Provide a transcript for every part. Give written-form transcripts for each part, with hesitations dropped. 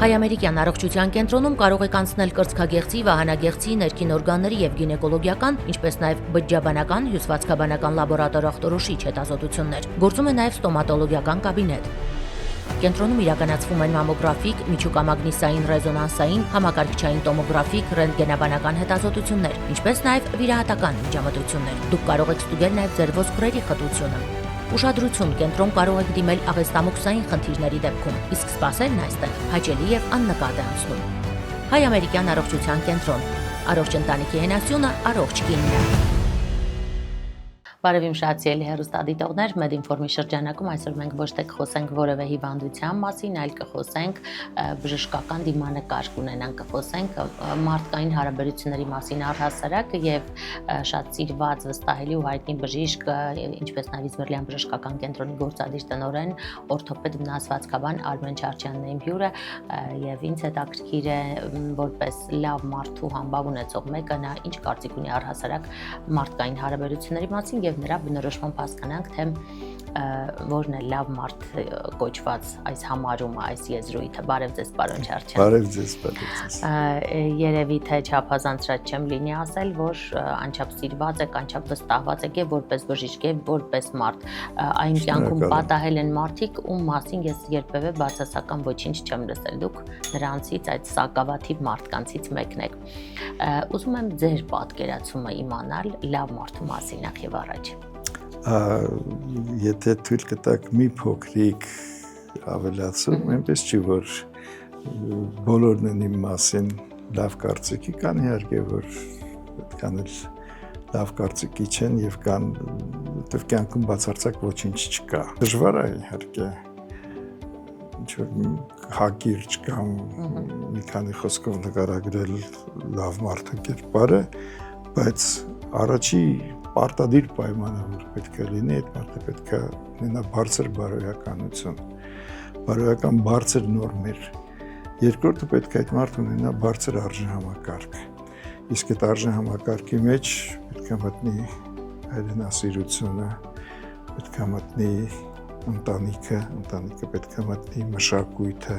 Հայ-ամերիկյան առողջության կենտրոնում կարող եք անցնել կրծքագեղձի, վահանագեղձի, ներքին օրգանների եւ գինեկոլոգիական, ինչպես նաեւ բջջաբանական, հյուսվածքաբանական լաբորատոր ախտորոշիչ հետազոտություններ։ Գործում է նաեւ ստոմատոլոգիական կաբինետ։ Կենտրոնում իրականացվում են մամոգրաֆիկ, միջուկամագնիսային ռեզոնանսային, համակարգչային տոմոգրաֆիկ, ռենտգենաբանական հետազոտություններ, ինչպես նաեւ վիրահատական միջամտություններ։ Դուք կարող եք ստուգել նաեւ ձեր ոսկրերի խտությունը։ Ուշադրություն, կենտրոն կարող եք դիմել աղեստամոքսային խնդիրների դեպքում, իսկ սպասելն այստեղ հաճելի եւ աննկատ է անցնում։ Հայ-ամերիկյան առողջության կենտրոն։ Առողջ ընտանիքի հենասյունը առողջ կինն։ Բարևիմ շատ սիրելի հեռուստադիտողներ, Medinform-ի շրջանակում այսօր մենք ոչ թե կխոսենք որևէ հիվանդության մասին, այլ կխոսենք բժշկական դիմանկար կունենանք, կխոսենք մարդկային հարաբերությունների մասին առհասարակ եւ շատ սիրված, վստահելի ու հայտնի բժիշկ, ինչպես նաեւ Իզմիրլյան բժշկական կենտրոնի գործադիր տնօրեն, օրթոպեդ վնասվածքաբան Արմեն Չարչյանն է իմ հյուրը եւ ինձ հետաքրքիր է որպես լավ մարդու համբավ ունեցող մեկը նա ինչ կարծիք ունի առհասարակ մարդկային հարաբերությունների մասին եւ նրա բնորոշմամբ հասկանանք, թե որն է լավ մարդ կոչված այս համարումը, այս եզրույթը։ Բարև ձեզ, պարոն Չարչյան։ Բարև ձեզ, բարև ձեզ։ Երևի թե չափազանցրած չեմ լինի ասել, որ անչափ սիրված եք, անչափ վստահված եք եւ որպես բժիշկ եւ որպես մարդ։ Այն կյանքում պատահել են մարդիկ, ում մասին ես երբևէ բացասական ոչինչ չեմ լսել։ Դուք նրանցից այդ սակավաթիվ մարդկանցից մեկն եք։ Ուզում եմ ձեր պատկերացումը իմանալ լավ մարդու մասին նախ եւ առաջ։ Եթե թույլ կտակ մի փոքրիկ ավելացում, այնպես չի, որ բոլորն են իմ մասին լավ կարծիքի կան, իհարկե, որ այդքան էլ լավ կարծիքի չեն եւ կան, որտեղ կյանքում բացարձակ ոչինչ չկա։ Դժվար է իհարկե ինչ-որ հակիրճ կամ մի քանի խոսքով նկարագրել լավ մարդու կերպարը, բայց առաջի պարտադիր պայմանը, որ պետք է լինի, այդ մարդը պետք է ունենա բարձր բարոյականություն, բարոյական բարձր նորմեր։ Երկրորդը պետք է այդ մարդը ունենա բարձր արժեհամակարգ։ Իսկ այդ արժեհամակարգի մեջ պետք է մտնի հայրենասիրությունը, պետք է մտնի ընտանիքը պետք է մտնի մշակույթը,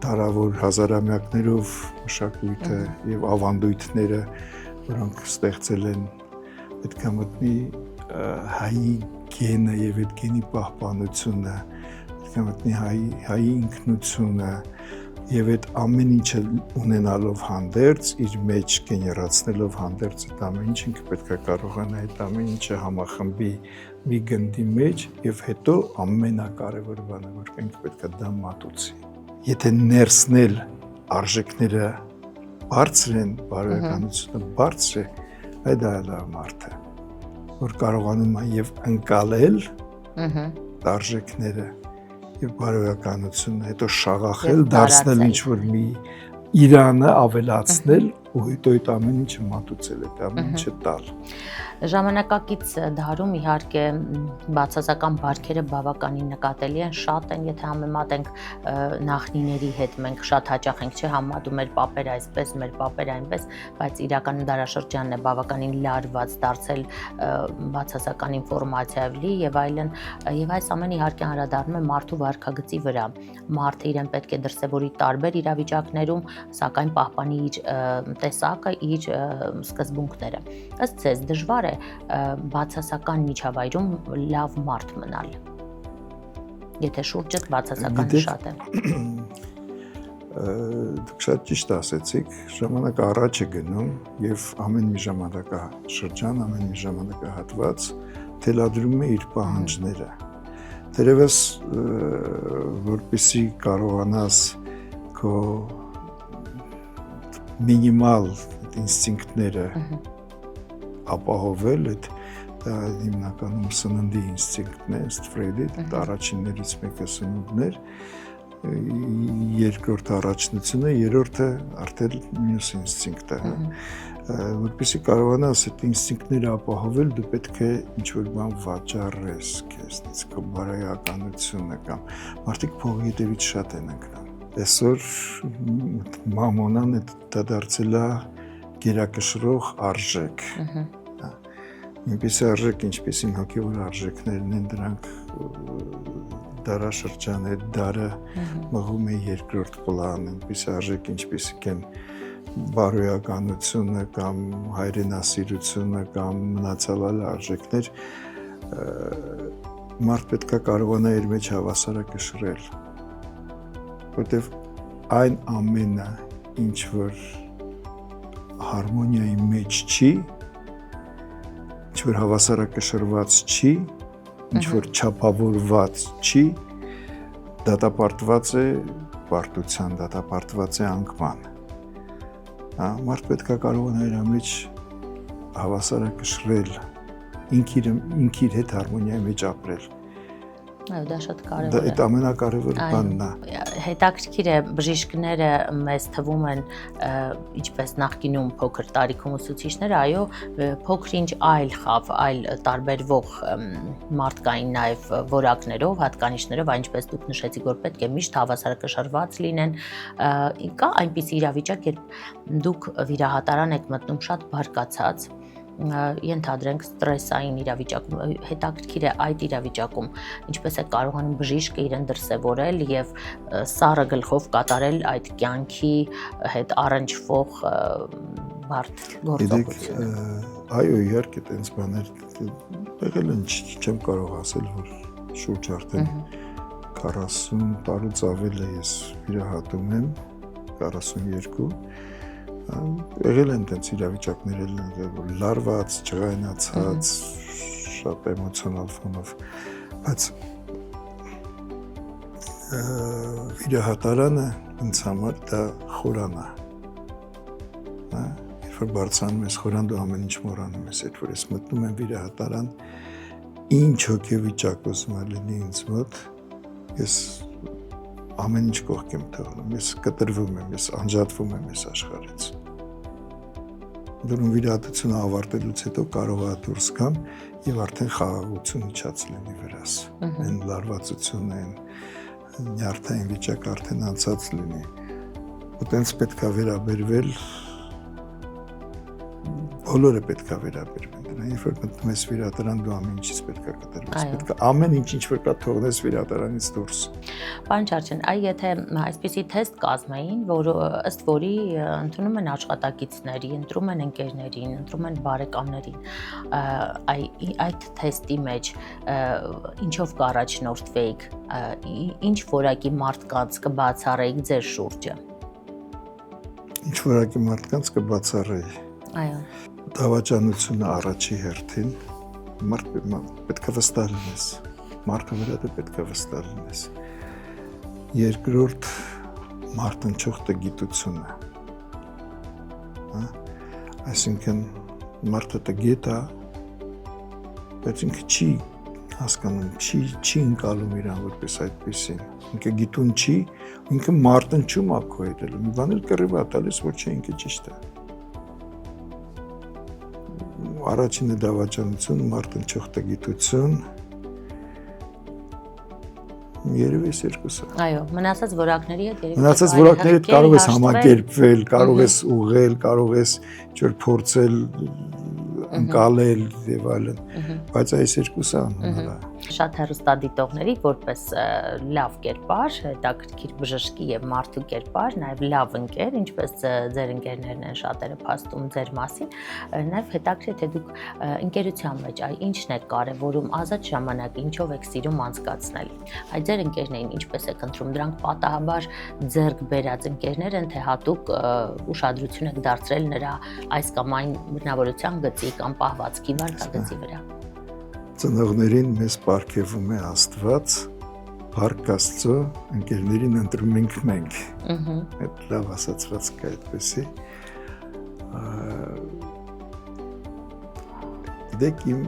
դարավոր հազարամյակներով մշակույթը եւ ավանդույթները, որոնք ստեղծել են, պետք է մտնի հայի գենը եւ այդ գենի պահպանությունը, պետք է մտնի հայի ինքնությունը եւ այդ ամեն ինչը ունենալով հանդերձ, իր մեջ գեներացնելով հանդերձ այդ ամեն ինչ, ինքը պետք է կարողանա այդ ամեն ինչը համախմբի մի գնդի մեջ եւ հետո ամենակարևոր բանը, որ ինքը պետք է դա մատուցի։ Եթե ներսնել արժեքները բարձր են, բարոյականությունը բարձր է, այդ լավ մարդ է, որ կարողանում է եւ ընկալել արժեքները եւ բարոյականությունը, հետո շաղախել, դարձնել ինչ-որ մի իրանը ավելացնել ու հետո այդ ամեն ինչը մատուցել, այդ ամեն ինչը տալ։ Ժամանակակից դարում իհարկե բացասական բարքերը բավականին նկատելի են, շատ են, եթե համեմատենք նախնիների հետ, մենք շատ հաճախ ենք համատում մեր պապերը այսպես, մեր պապերը այնպես, բայց իրականում դարաշրջանն է բավականին լարված դարձել բացասական ինֆորմացիայով լի եւ այլն, եւ այս ամենը իհարկե անդրադառնում է մարդու վարքագծի վրա։ Մարդը իրեն պետք է դրսևորի տարբեր իրավիճակներում, սակայն պահպանի իր տեսակը, իր սկզբունքները։ Ըստ ձեզ դժվար է բացասական միջավայրում լավ մարդ մնալ, եթե շուրջդ բացասականը շատ է։ Դուք շատ ճիշտ ասեցիք, ժամանակը առաջ է գնում եւ ամեն մի ժամանակաշրջան, ամեն մի ժամանակահատված թելադրում է իր պահանջները։ Դերևս որպեսզի կարողանաս քո մինիմալ ինստինկտները ապահովել, դա հիմնականում սննդի ինստինկտն է, ըստ Ֆրեյդի, դա առաջիններից մեկը սնունդն էր, երկրորդը առաջնությունը, երրորդը արդեն մյուս ինստինկտը։ Որպեսզի կարողանաս այդ ինստինկտները ապահովել, դու պետք է ինչ-որ բան վաճառես քեզնից, քո բարոյականությունը կամ մարդիկ փողի հետևից շատ են ընկնում։ Այսօր մամոնան դա դարձել է գերակշռող արժեք։ Այնպես արժեք, ինչպեսին հոգևոր արժեքներն են, դրանք դարաշրջան այդ դարը մղում է երկրորդ պլան, այնպես արժեք ինչպիսիք են բարոյականությունը կամ հայրենասիրությունը կամ մնացյալ արժեքներ մարդ պետք է կարողանա իր մեջ հավասարակշռել, որտեվ այն ամենը, ինչ որ հարմոնիայի մեջ չի, ինչ որ հավասարակշռված չի, ինչ որ չափավորված չի, դատապարտված է պարտության, դատապարտված է անկման։ Մարդ պետք է կարողանա իր մեջ հավասարակշռել, ինքիր հետ հարմոնիայի մեջ ապրել։ Այո, դա շատ կարևոր է։ Այդ ամենակարևոր բանն է։ Հետաքրքիր է, բժիշկները մեզ թվում են, ինչպես նախկինում փոքր տարիքում ուսուցիչները, այո, փոքր-ինչ այլ խավ, այլ տարբերվող մարդկային նաև որակներով, հատկանիշներով, այնպես դուք նշեցիք, որ պետք է միշտ հավասարակշռված լինեն։ Կա այնպիսի իրավիճակ, երբ դուք վիրահատարան եք մտնում շատ բարկացած, ենթադրենք ստրեսային իրավիճակում, հետաքրքիր է այդ իրավիճակում ինչպես է կարողանում բժիշկը իրեն դրսևորել եւ սառը գլխով կատարել այդ կյանքի հետ առնչվող բարդ գործողությունը։ Այո, իհարկե, տենց բաներ եղել են, չեմ կարող ասել, որ շուրջ արդեն 40 տարուց ավել է ես վիրահատում եմ, 42 եղել են տենց իրավիճակներ, որ լարված, ջղայնացած, շատ էմոցիոնալ ֆոնով, բայց վիրահատարանը ինձ համար դա խորան է, երբ որ բարձրանում ես խորան, դու ամեն ինչ մոռանում ես, երբ որ ես մտնում եմ վիրահատարան, ինչ հոգեվիճակ ուզում է լինի ինձ մոտ, ես ամեն ինչ կողք եմ թողնում, ես կտրվում եմ, ես անջատվում եմ այս աշխարհից։ Դուրում վիրահատությունը ավարտելուց հետո կարող է դուրս գամ եւ արդեն խաղաղություն իջած լինի վրաս։ Այն լարվածությունը, այն նյարդային վիճակը արդեն անցած լինի։ Ու տենց պետք է վերաբերվել, բոլորը պետք է վերաբերվեն դրան, երբ որ մտնում ես վիրահատարան, դու ամեն ինչից պետք է կտրվես, պետք է ամեն ինչ որ կա թողնես վիրահատարանից դուրս։ Պարոն Չարչյան, եթե այսպիսի թեստ կազմեին, որ ըստ որի ընդունում են աշխատակիցների, ընտրում են ընկերներին, ընտրում են բարեկամներին, այդ թեստի մեջ ինչով կառաջնորդվեիք, ինչ որակի մարդկանց կբացառեիք ձեր շուրջը։ Ինչ որակի մարդկանց կբացառեի։ Այո։ Դավաճանությունը առաջի հերթին, մարդ պետք է վստահ լինես, մարդու վրա դու պետք է վստահ լինես։ Երկրորդ մարտնչող տգիտությունը, այսինքն մարդը տգիտ է, բայց ինքը չի հասկանում, չի ընկալում իրան որպես այդպեսին, ինքը գիտուն չի, ինքը մարտնչում է քո հետ, մի բան էլ կռիվ է տալիս, որ չէ ինքը ճիշտ է։ Առաջինը դավաճանություն, մարտնչող տգիտություն, երևի այս երկուսը։ Այո, մնացած որակների հետ երևի։ Մնացած որակների հետ կարող ես համակերպվել, կարող ես ուղղել, կարող ես ինչ-որ փորձել ընկալել եւ այլն, բայց այս երկուսը անհնար է։ Շատ հեռուստադիտողների որպես լավ կերպար, հետաքրքիր բժշկի եւ մարդու կերպար, նաեւ լավ ընկեր, ինչպես ձեր ընկերներն են շատերը փաստում ձեր մասին, նաեւ հետաքրքիր թե դուք ընկերության մեջ ինչն է կարեւորում ազատ ժամանակը, ինչով եք սիրում անցկացնել։ Այդ ձեր ընկերներին ինչպես եք ընտրում, դրանք պատահաբար ձեռք բերած ընկերներ են, թե հատուկ ուշադրություն եք դարձրել նրա այս կամ այն բնավորության գծի կամ պահվածքի վարքագծի վրա։ Ծնողներին մեզ պարգևում է Աստված, Փառք Աստծո, ընկերներին ընտրում ենք մենք։ Այդ լավ ասացված կա այդպեսի։ Գիտեք, իմ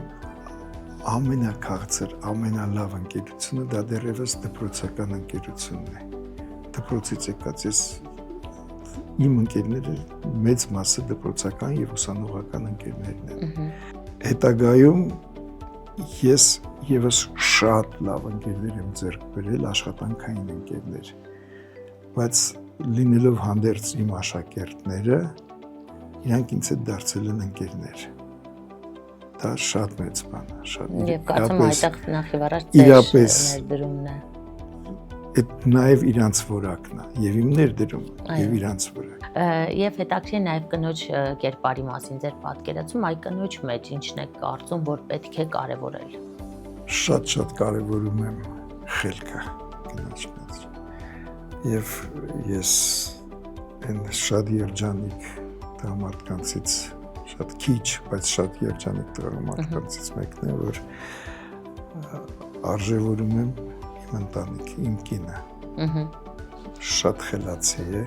ամենաքաղցր, ամենալավ ընկերությունը դա դեռևս դպրոցական ընկերությունն է։ Դպրոցից եկած ես իմ ընկերները մեծ մասը դպրոցական եւ ուսանողական ընկերներն են։ Հետագայում ես եւս շատ լավ ընկերներ եմ ձեռք բերել, աշխատանքային ընկերներ, բայց լինելով հանդերձ իմ աշակերտները, իրանք ինձ հետ դարձել են ընկերներ։ Դա շատ մեծ բան է, շատ Եվ կարծում այդտեղ նախ եւ առաջ ձեր ներդրումն է։ այդ նաև իրանց որակն է, եւ իմ ներդրում, եւ իրանց որակ։ Եվ հետաքրքիր նաև կնոջ կերպարի մասին ձեր պատկերացում, այ կնոջ մեջ ինչն է կարծում, որ պետք է կարևորել։ Շատ կարևորում եմ խելքը կնոջ մեջ։ Եվ ես այն շատ երջանիկ տղամարդկանցից շատ քիչ, բայց շատ երջանիկ տղամարդկանցից մեկն է, որ արժևորում եմ իմ ընտանիքը, իմ կինը։ Շատ խելացի է,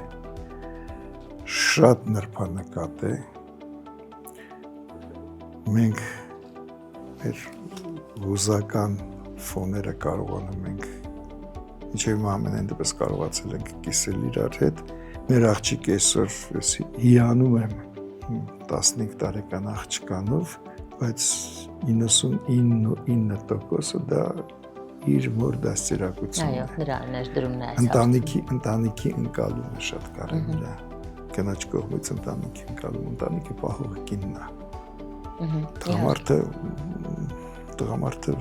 շատ նրբանկատ է։ Մենք մեր հուզական ֆոները կարողանում ենք ինչեւ ամենայն դեպս կարողացել ենք կիսել իրար հետ։ Մեր աղջիկը այսօր հիանում եմ 15 տարեկան աղջկանով, բայց 99% դա իր մոր դաստիարակությունն է։ Այո, նրա ներդրումն է։ Ընտանիքի ընկալումը շատ կարևոր է։ Կնոջ կողմից ընտանիքի ընկալումը, ընտանիքը պահողը կինն է։ Տղամարդը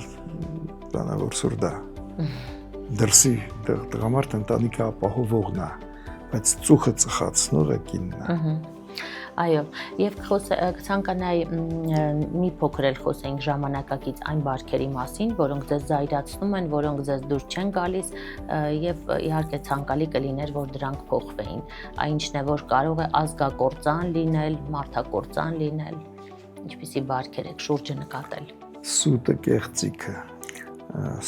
բանավոր սուրդա։ Դրսի տղամարդը ընտանիքը ապահովողն է, բայց ծուխը ծխացնողը կինն է։ Այո, եւ կցանկանայի մի փոքր էլ խոսենք ժամանակակից այն բարքերի մասին, որոնք ձեզ զայրացնում են, որոնք ձեզ դուր չեն գալիս եւ իհարկե ցանկալի կլիներ, որ դրանք փոխվեին։ Այնինչն է, որ կարող է ազգակործան լինել, մարդակործան լինել։ Ինչպիսի բարքեր եք շուրջը նկատել։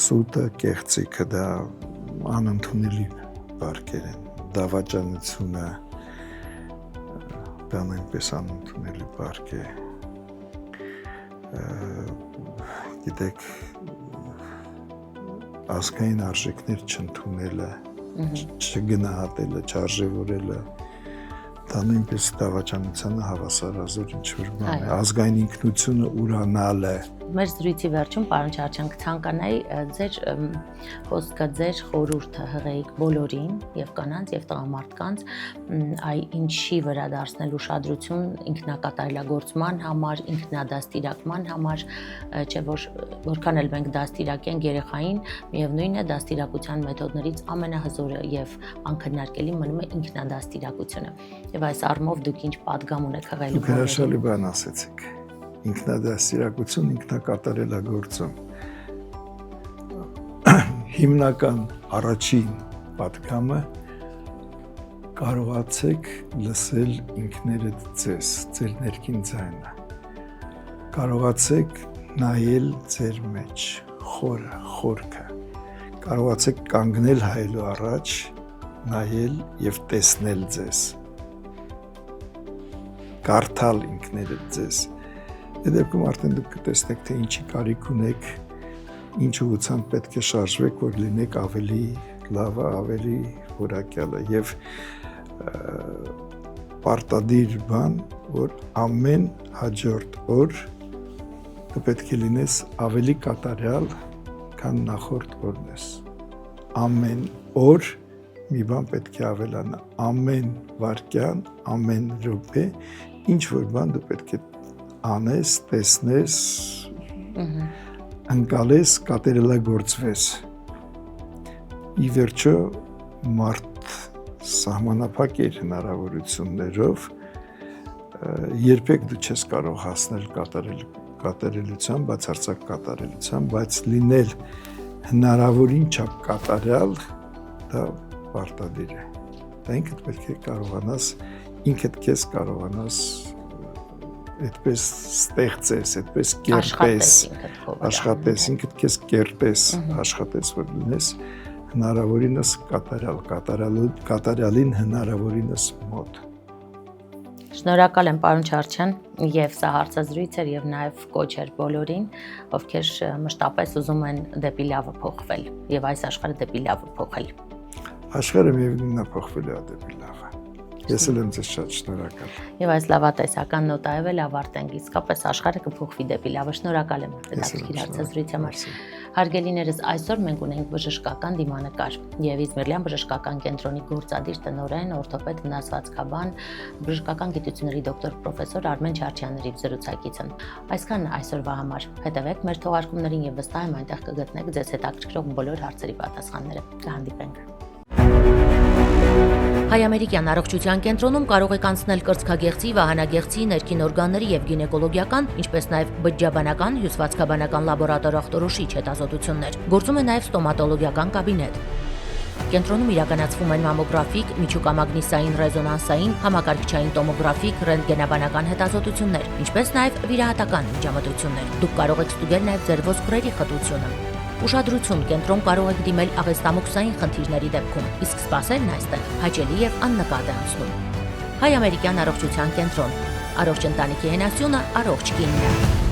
Սուտը կեղծիքը դա անընդունելի բարքեր են։ Դավաճանությունը դա նույնպես անընդունելի բարք է։ Գիտեք, ազգային արժեքներ չընդունելը, չգնահատելը, չարժևորելը, դա նույնպես դավաճանությանը հավասարազոր ինչ-որ բան է, ազգային ինքնությունը ուրանալը։ Մեր զրույցի վերջում, պարոն Չարչյան, կցանկանայի ձեր խոսքը, ձեր խորհուրդը հղեիք բոլորին, եւ կանանց, եւ տղամարդկանց, այ ինչի վրա դարձնել ուշադրություն ինքնակատարելագործման համար, ինքնադաստիարակման համար, չէ՞ որ որքան էլ մենք դաստիարակենք երեխային, միևնույն է դաստիարակության մեթոդներից ամենահզորը եւ անքննարկելի մնում է ինքնադաստիարակությունը։ Եվ այս առումով դուք ինչ պատգամ ունեք հղելու։ Դուք հրաշալի բան ասեցիք։ Ինքնադաստիարակություն, ինքնակատարելագործում։ Հիմնական առաջին պատգամը կարողացեք լսել ինքներդ ձեզ, ձեր ներքին ձայնը։ Կարողացեք նայել ձեր մեջ, խորքը։ Կարողացեք կանգնել հայելու առաջ, նայել եւ տեսնել ձեզ։ Կարդալ ինքներդ ձեզ։ Այդ դեպքում արդեն դուք կտեսնեք, թե ինչի կարիք ունեք, ինչ ուղղությամբ պետք է շարժվեք, որ լինեք ավելի լավը, ավելի որակյալը եւ պարտադիր բան, որ ամեն հաջորդ օր դու պետք է լինես ավելի կատարյալ, քան նախորդ օրն ես։ Ամեն օր մի բան պետք է ավելանա, ամեն վայրկյան, ամեն րոպե, ինչ որ բան դու պետք է անես, տեսնես, ընկալես, կատարելագործվես։ Ի վերջո մարդ սահմանափակ էր հնարավորություններով, երբեք դու չես կարող հասնել կատարելության, բացարձակ կատարելության, բայց լինել հնարավորին չափ կատարյալ, դա պարտադիր է։ Դա ինքդ պետք է կարողանաս, ինքդ քեզ կարողանաս այդպես ստեղծես, այդպես կերտես, աշխատես, ինքդ քեզ կերտես, աշխատես, որ լինես հնարավորինս կատարյալին հնարավորինս մոտ։ Շնորհակալ եմ, պարոն Չարչյան, եւ սա հարցազրույց էր եւ նաեւ կոչ էր բոլորին, ովքեր մշտապես ուզում են դեպի լավը փոխվել եւ այս աշխարհը դեպի լավը փոխել։ Աշխարհը միևնույնն է փոխվելու է դեպի լավը։ Ես էլ եմ ձեզ շատ շնորհակալ։ Եվ այս լավատեսական նոտայով էլ ավարտենք, իսկապես աշխարհը կփոխվի դեպի լավը։ Շնորհակալ եմ հետաքրքիր հարցազրույցի համար։ Հարգելիներս, այսօր մենք ունենք բժշկական դիմանկար եւ Իզմիրլյան բժշկական կենտրոնի գործադիր տնօրեն, օրթոպեդ, վնասվածքաբան, բժշկական գիտությունների դոկտոր պրոֆեսոր Արմեն Չարչյանների զրուցակիցը։ Այսքան այսօրվա համար։ Հետևեք մեր թողարկումներին եւ վստահ եմ այնտեղ կգտնեք ձեզ հետաքրքրող բոլոր հարցերի պատասխանները։ Կհանդիպենք։ Հայ-ամերիկյան առողջության կենտրոնում կարող եք անցնել կրծքագեղձի, վահանագեղձի, ներքին օրգանների եւ գինեկոլոգիական, ինչպես նաեւ բջջաբանական, հյուսվածքաբանական լաբորատոր ախտորոշիչ հետազոտություններ։ Գործում է նաեւ ստոմատոլոգիական կաբինետ։ Կենտրոնում իրականացվում են մամոգրաֆիկ, միջուկամագնիսային ռեզոնանսային, համակարգչային տոմոգրաֆիկ, ռենտգենաբանական հետազոտություններ, ինչպես նաեւ վիրահատական միջամտություններ։ Դուք կարող եք ստուգել նաեւ ձեր ոսկրերի խտությունը։ Ուշադրություն, կենտրոն կարող եք դիմել աղեստամոքսային խնդիրների դեպքում, իսկ սպասելն այստեղ հաճելի եւ աննկատ է անցնում։ Հայ-ամերիկյան առողջության կենտրոն։ Առողջ ընտանիքի հենասյունը, առողջ կինն է։